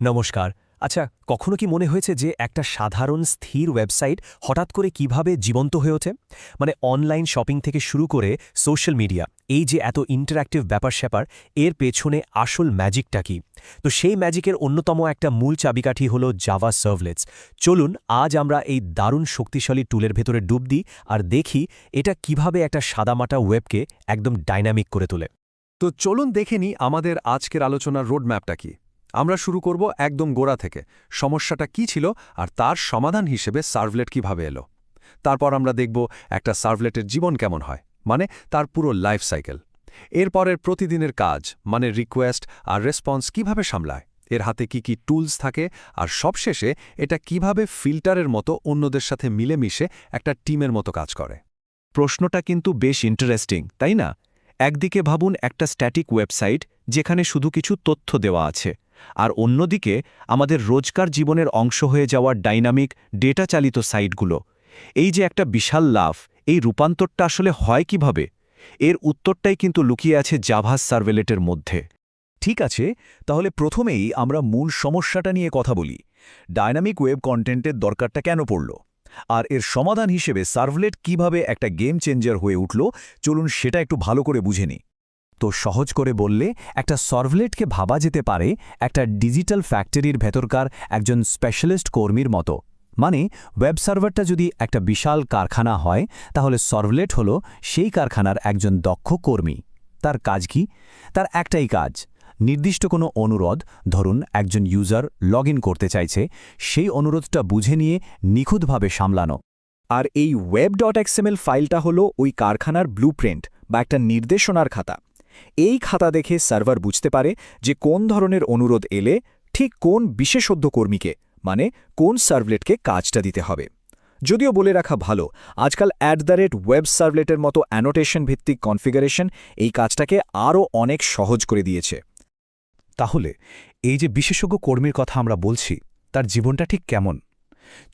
নমস্কার। আচ্ছা, কখনো কি মনে হয়েছে যে একটা সাধারণ স্থির ওয়েবসাইট হঠাৎ করে কিভাবে জীবন্ত হয়ে ওঠে? মানে অনলাইন শপিং থেকে শুরু করে সোশ্যাল মিডিয়া, এই যে এত ইন্টারঅ্যাক্টিভ ব্যাপার-স্যাপার, এর পেছনে আসল ম্যাজিকটা কি? তো সেই ম্যাজিকের অন্যতম একটা মূল চাবিকাঠি হলো জাভা সার্ভলেটস। চলুন আজ আমরা এই দারুণ শক্তিশালী টুলের ভেতরে ডুব দিই আর দেখি এটা কিভাবে একটা সাদামাটা ওয়েবকে একদম ডাইনামিক করে তোলে। তো চলুন দেখে নিই আমাদের আজকের আলোচনার রোডম্যাপটা কি। আমরা শুরু করব একদম গোড়া থেকে, সমস্যাটা কি ছিল আর তার সমাধান হিসেবে সার্ভলেট কিভাবে এলো। তারপর আমরা দেখব একটা সার্ভলেটের জীবন কেমন হয়, মানে তার পুরো লাইফ সাইকেল। এরপরের প্রতিদিনের কাজ, মানে রিকোয়েস্ট আর রেসপন্স কিভাবে সামলায়, এর হাতে কি কি টুলস থাকে, আর সবশেষে এটা কিভাবে ফিল্টারের মতো অন্যদের সাথে মিলেমিশে একটা টিমের মতো কাজ করে। প্রশ্নটা কিন্তু বেশ ইন্টারেস্টিং, তাই না? একদিকে ভাবুন একটা স্ট্যাটিক ওয়েবসাইট যেখানে শুধু কিছু তথ্য দেওয়া আছে, আর অন্যদিকে আমাদের রোজকার জীবনের অংশ হয়ে যাওয়া ডাইনামিক ডেটা চালিত সাইটগুলো। এই যে একটা বিশাল লাফ, এই রূপান্তরটা আসলে হয় কিভাবে? এর উত্তরটাই কিন্তু লুকিয়ে আছে জাভা সার্ভলেটের মধ্যে। ঠিক আছে, তাহলে প্রথমেই আমরা মূল সমস্যাটা নিয়ে কথা বলি। ডায়নামিক ওয়েব কন্টেন্টের দরকারটা কেন পড়ল, আর এর সমাধান হিসেবে সার্ভলেট কিভাবে একটা গেম চেঞ্জার হয়ে উঠল, চলুন সেটা একটু ভালো করে বুঝে নিই। তো সহজ করে বললে একটা সার্ভলেটকে ভাবা যেতে পারে একটা ডিজিটাল ফ্যাক্টরির ভেতরকার একজন স্পেশালিস্ট কর্মীর মতো। মানে ওয়েব সার্ভারটা যদি একটা বিশাল কারখানা হয়, তাহলে সার্ভলেট হলো সেই কারখানার একজন দক্ষ কর্মী। তার কাজ কি? তার একটাই কাজ, নির্দিষ্ট কোনো অনুরোধ, ধরুন একজন ইউজার লগ করতে চাইছে, সেই অনুরোধটা বুঝে নিয়ে নিখুঁতভাবে সামলানো। আর এই web.xml ফাইলটা হলো ওই কারখানার ব্লুপ্রিন্ট বা একটা নির্দেশনার খাতা। এই খাতা দেখে সার্ভার বুঝতে পারে যে কোন ধরনের অনুরোধ এলে ঠিক কোন বিশেষজ্ঞ কর্মীকে, মানে কোন সার্ভলেটকে কাজটা দিতে হবে। যদিও বলে রাখা ভালো, আজকাল @ওয়েব সার্ভলেটের মতো অ্যানোটেশন ভিত্তিক কনফিগারেশন এই কাজটাকে আরও অনেক সহজ করে দিয়েছে। তাহলে এই যে বিশেষজ্ঞ কর্মীর কথা আমরা বলছি, তার জীবনটা ঠিক কেমন?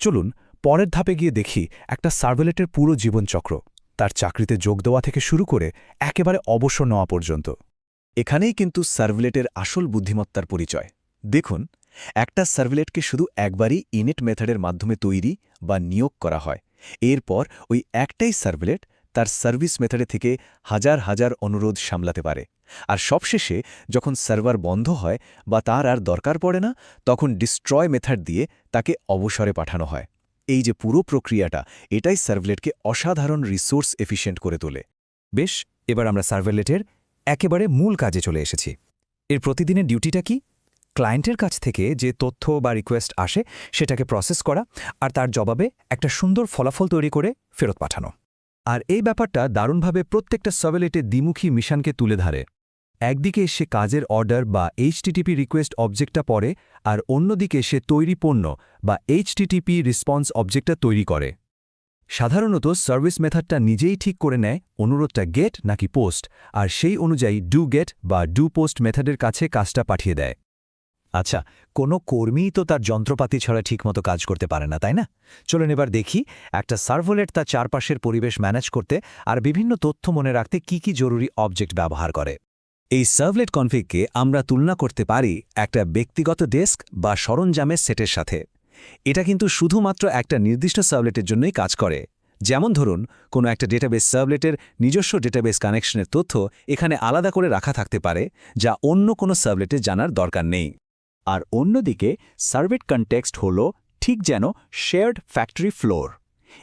চলুন পরের ধাপে গিয়ে দেখি একটা সার্ভলেটের পুরো জীবনচক্র, তার চাকরিতে যোগ দেওয়া থেকে শুরু করে একেবারে অবসর নেওয়া পর্যন্ত। এখানেই কিন্তু সার্ভলেটের আসল বুদ্ধিমত্তার পরিচয়। দেখুন, একটা সার্ভলেটকে শুধু একবারই ইনিট মেথডের মাধ্যমে তৈরি বা নিয়োগ করা হয়। এরপর ওই একটাই সার্ভলেট তার সার্ভিস মেথডে থেকে হাজার হাজার অনুরোধ সামলাতে পারে। আর সবশেষে যখন সার্ভার বন্ধ হয় বা তার আর দরকার পড়ে না, তখন ডিস্ট্রয় মেথড দিয়ে তাকে অবসরে পাঠানো হয়। এই যে পুরো প্রক্রিয়াটা, এটাই সার্ভলেটকে অসাধারণ রিসোর্স এফিশিয়েন্ট করে তোলে। বেশ, এবার আমরা সার্ভলেটের একেবারে মূল কাজে চলে এসেছি। এর প্রতিদিনের ডিউটিটা কি? ক্লায়েন্টের কাছ থেকে যে তথ্য বা রিকোয়েস্ট আসে সেটাকে প্রসেস করা, আর তার জবাবে একটা সুন্দর ফলাফল তৈরি করে ফেরত পাঠানো। আর এই ব্যাপারটা দারুণভাবে প্রত্যেকটা সার্ভলেটে দ্বিমুখী মিশনকে তুলে ধরে। একদিকে সে কাজের অর্ডার বা HTTP রিকোয়েস্ট অবজেক্টটা পড়ে, আর অন্যদিকে সে তৈরি পণ্য বা HTTP রেসপন্স অবজেক্টটা তৈরি করে। সাধারণত সার্ভিস মেথডটা নিজেই ঠিক করে নেয় অনুরোধটা গেট নাকি পোস্ট, আর সেই অনুযায়ী ডু গেট বা ডু পোস্ট মেথডের কাছে কাজটা পাঠিয়ে দেয়। আচ্ছা, কোনো কর্মীই তো তার যন্ত্রপাতি ছাড়া ঠিকমতো কাজ করতে পারে না, তাই না? চলুন এবার দেখি একটা সার্ভলেট তার চারপাশের পরিবেশ ম্যানেজ করতে আর বিভিন্ন তথ্য মনে রাখতে কি কি জরুরি অবজেক্ট ব্যবহার করে। এই সার্ভলেট কনফিগকে আমরা তুলনা করতে পারি একটা ব্যক্তিগত ডেস্ক বা সরঞ্জামের সেটের সাথে। এটা কিন্তু শুধুমাত্র একটা নির্দিষ্ট সার্ভলেটের জন্যই কাজ করে। যেমন ধরুন, কোনো একটা ডেটাবেস সার্ভলেটের নিজস্ব ডেটাবেস কানেকশনের তথ্য এখানে আলাদা করে রাখা থাকতে পারে, যা অন্য কোনো সার্ভলেটে জানার দরকার নেই। আর অন্যদিকে সার্ভলেট কনটেক্সট হলো ঠিক যেন শেয়ার্ড ফ্যাক্টরি ফ্লোর।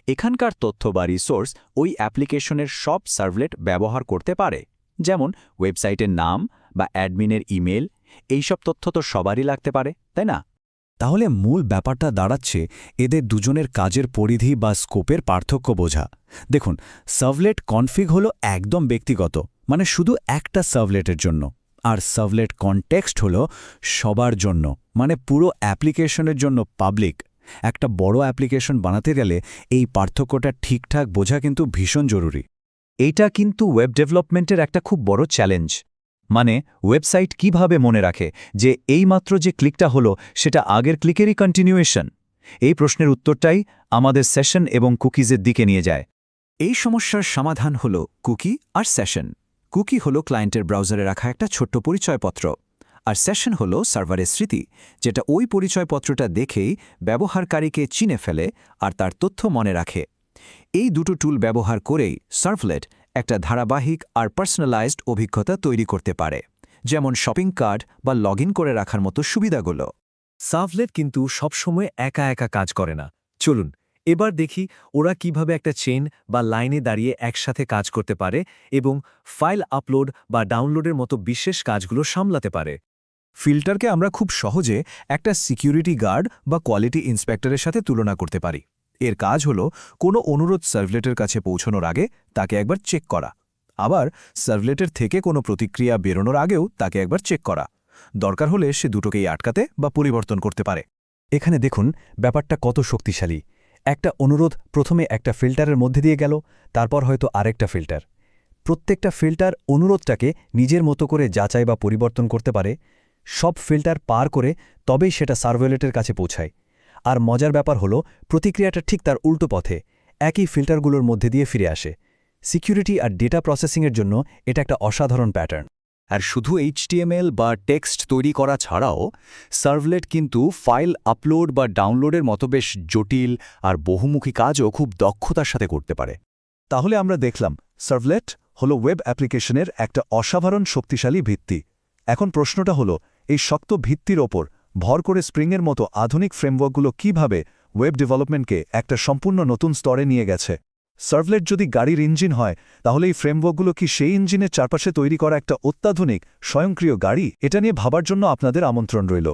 এখানকার তথ্য বা রিসোর্স ওই অ্যাপ্লিকেশনের সব সার্ভলেট ব্যবহার করতে পারে। যেমন ওয়েবসাইটের নাম বা অ্যাডমিনের ইমেল, এইসব তথ্য তো সবারই লাগতে পারে, তাই না? তাহলে মূল ব্যাপারটা দাঁড়াচ্ছে এদের দুজনের কাজের পরিধি বা স্কোপের পার্থক্য বোঝা। দেখুন, সার্ভলেট কনফিগ হলো একদম ব্যক্তিগত, মানে শুধু একটা সার্ভলেটের জন্য। আর সার্ভলেট কনটেক্সট হলো সবার জন্য, মানে পুরো অ্যাপ্লিকেশনের জন্য পাবলিক। একটা বড় অ্যাপ্লিকেশন বানাতে গেলে এই পার্থক্যটা ঠিকঠাক বোঝা কিন্তু ভীষণ জরুরি। এইটা কিন্তু ওয়েব ডেভেলপমেন্টের একটা খুব বড় চ্যালেঞ্জ। মানে ওয়েবসাইট কিভাবে মনে রাখে যে এইমাত্র যে ক্লিকটা হলো সেটা আগের ক্লিকেরই কন্টিনিউয়েশন? এই প্রশ্নের উত্তরটাই আমাদের সেশন এবং কুকিজের দিকে নিয়ে যায়। এই সমস্যার সমাধান হলো কুকি আর সেশন। কুকি হলো ক্লায়েন্টের ব্রাউজারে রাখা একটা ছোট্ট পরিচয়পত্র, আর সেশন হল সার্ভারের স্মৃতি, যেটা ওই পরিচয়পত্রটা দেখেই ব্যবহারকারীকে চিনে ফেলে আর তার তথ্য মনে রাখে। এই দুটো টুল ব্যবহার করেই সার্ভলেট একটা ধারাবাহিক আর পার্সোনালাইজড অভিজ্ঞতা তৈরি করতে পারে, যেমন শপিং কার্ট বা লগ করে রাখার মতো সুবিধাগুলো। সার্ভলেট কিন্তু সবসময় একা একা কাজ করে না। চলুন এবার দেখি ওরা কিভাবে একটা চেইন বা লাইনে দাঁড়িয়ে একসাথে কাজ করতে পারে এবং ফাইল আপলোড বা ডাউনলোডের মতো বিশেষ কাজগুলো সামলাতে পারে। ফিল্টারকে আমরা খুব সহজে একটা সিকিউরিটি গার্ড বা কোয়ালিটি ইন্সপেক্টরের সাথে তুলনা করতে পারি। এর কাজ হলো কোনো অনুরোধ সার্ভলেটের কাছে পৌঁছানোর আগে তাকে একবার চেক করা, আবার সার্ভলেটের থেকে কোনো প্রতিক্রিয়া বেরোনোর আগেও তাকে একবার চেক করা। দরকার হলে সে দুটোকেই আটকাতে বা পরিবর্তন করতে পারে। এখানে দেখুন ব্যাপারটা কত শক্তিশালী। একটা অনুরোধ প্রথমে একটা ফিল্টারের মধ্যে দিয়ে গেল, তারপর হয়তো আরেকটা ফিল্টার। প্রত্যেকটা ফিল্টার অনুরোধটাকে নিজের মতো করে যাচাই বা পরিবর্তন করতে পারে। সব ফিল্টার পার করে তবেই সেটা সার্ভলেটের কাছে পৌঁছায়। আর মজার ব্যাপার হলো প্রতিক্রিয়াটা ঠিক তার উল্টো পথে একই ফিল্টারগুলোর মধ্যে দিয়ে ফিরে আসে। সিকিউরিটি আর ডেটা প্রসেসিংয়ের জন্য এটা একটা অসাধারণ প্যাটার্ন। আর শুধু HTML বা টেক্সট তৈরি করা ছাড়াও সার্ভলেট কিন্তু ফাইল আপলোড বা ডাউনলোডের মতো বেশ জটিল আর বহুমুখী কাজও খুব দক্ষতার সাথে করতে পারে। তাহলে আমরা দেখলাম সার্ভলেট হলো ওয়েব অ্যাপ্লিকেশনের একটা অসাধারণ শক্তিশালী ভিত্তি। এখন প্রশ্নটা হলো, এই শক্ত ভিত্তির ওপর ভর করে স্প্রিংয়ের মতো আধুনিক ফ্রেমওয়ার্কগুলো কিভাবে ওয়েব ডেভেলপমেন্টকে একটা সম্পূর্ণ নতুন স্তরে নিয়ে গেছে। সার্ভলেট যদি গাড়ির ইঞ্জিন হয়, তাহলে এই ফ্রেমওয়ার্কগুলো কি সেই ইঞ্জিনের চারপাশে তৈরি করা একটা অত্যাধুনিক স্বয়ংক্রিয় গাড়ি? এটা নিয়ে ভাবার জন্য আপনাদের আমন্ত্রণ রইল।